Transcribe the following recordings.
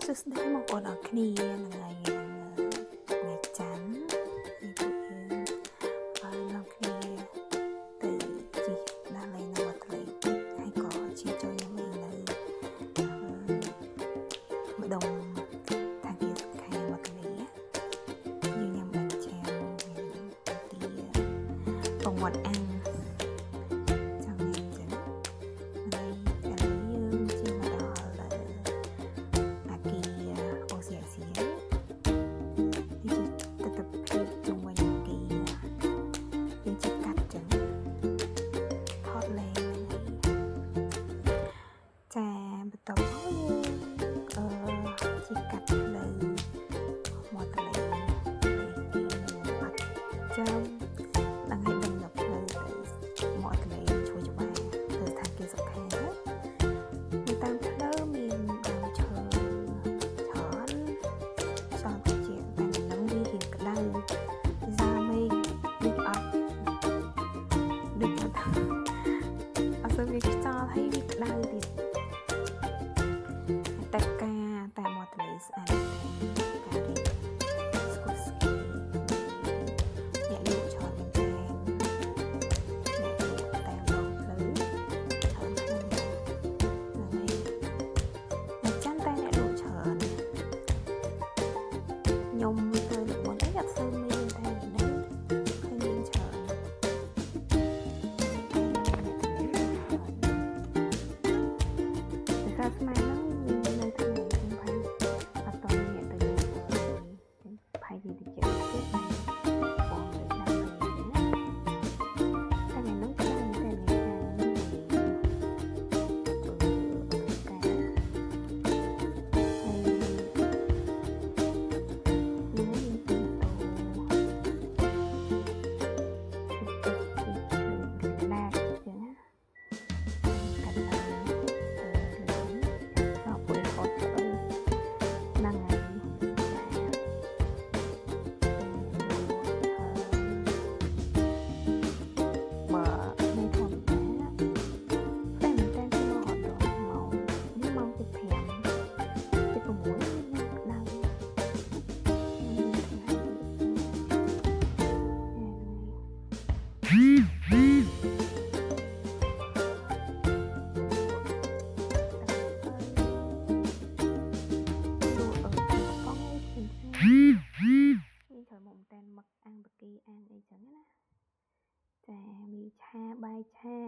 សួស្តីបងប្អូនអរគ្នាថ្ងៃច័ន្ទហើយពួកយើងនាំគ្នាទៅជិះដើរលេងនៅមាត់ទន្លេហើយក៏ជិះចូលញ៉ាំអីនៅម្ដុំថាគារសុខាមាត់ទន្លេយើងញ៉ាំបាញ់ចាវទីបងវត្តអាំងវាខ្យល់ហើយវាក្តៅទៀតតែមាត់ទន្លេស្អាតការរៀបស្គូស្គីអ្នកលក់ច្រើនមែនតើអ្នកលក់តាមដងផ្លូវច្រើនខ្លាំងណាស់ចាំតែអ្នកលក់ច្រើនខ្ញុំទៅមុនអីអត់សូវមានតែនេះឃើញមានច្រើនស្មានហ្នឹងនៅថ្ងៃខ្ញុំផៃអត់តអ្នកទៅផៃទីតិចទៀតបងលើកឡើងវិញណាតែហ្នឹងក៏តែមានការការมีឆាបាយឆា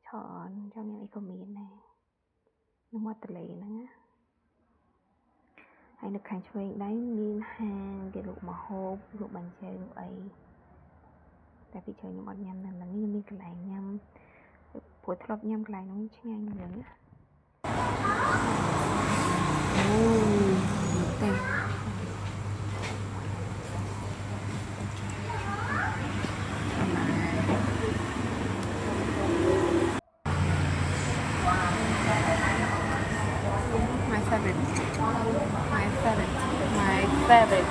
ច្រើនtrongនេះក៏មានដែរនៅមាត់ទន្លេហ្នឹងណាហើយនៅខាងឆ្វេងដែរមានហាងគេលក់ម្ហូបលក់បាញ់ចាវអីតែពីច្រើនខ្ញុំអត់ញ៉ាំនៅហ្នឹងមានកន្លែងញ៉ាំព្រោះធ្លាប់ញ៉ាំកន្លែងហ្នឹងឆ្ងាញ់ហ្នឹងណាអូតែmy favorite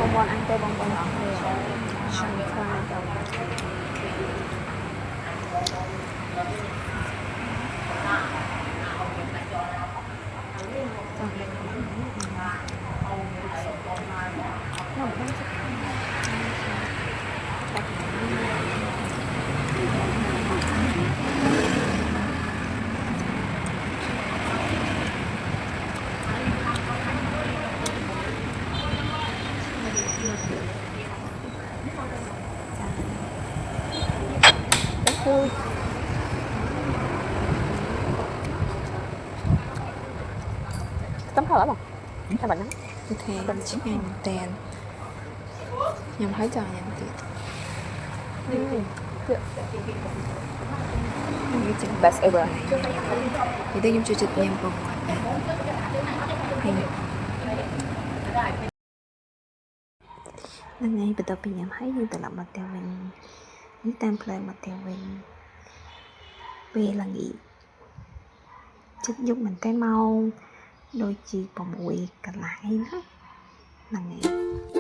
បងប្អូនអាចទៅបងប្អូនអរគ្នាខ្ញុំខ្លាចទៅtấm thở không? Sao bạn nói? Ok, mình chỉ ăn tiền. Nhầm thấy cho nhầm tiền. Best ever. Thì tôi dùng chụp nhầm vòng Lần này bắt đầu bị nhầm thấy nhưng từ lọc mặt theo mình. Ní tam play mặt theo mình. Về là nghỉ ចិត្តយកមែនតើមកដូចជា6កន្លែងណាហ្នឹងហើយ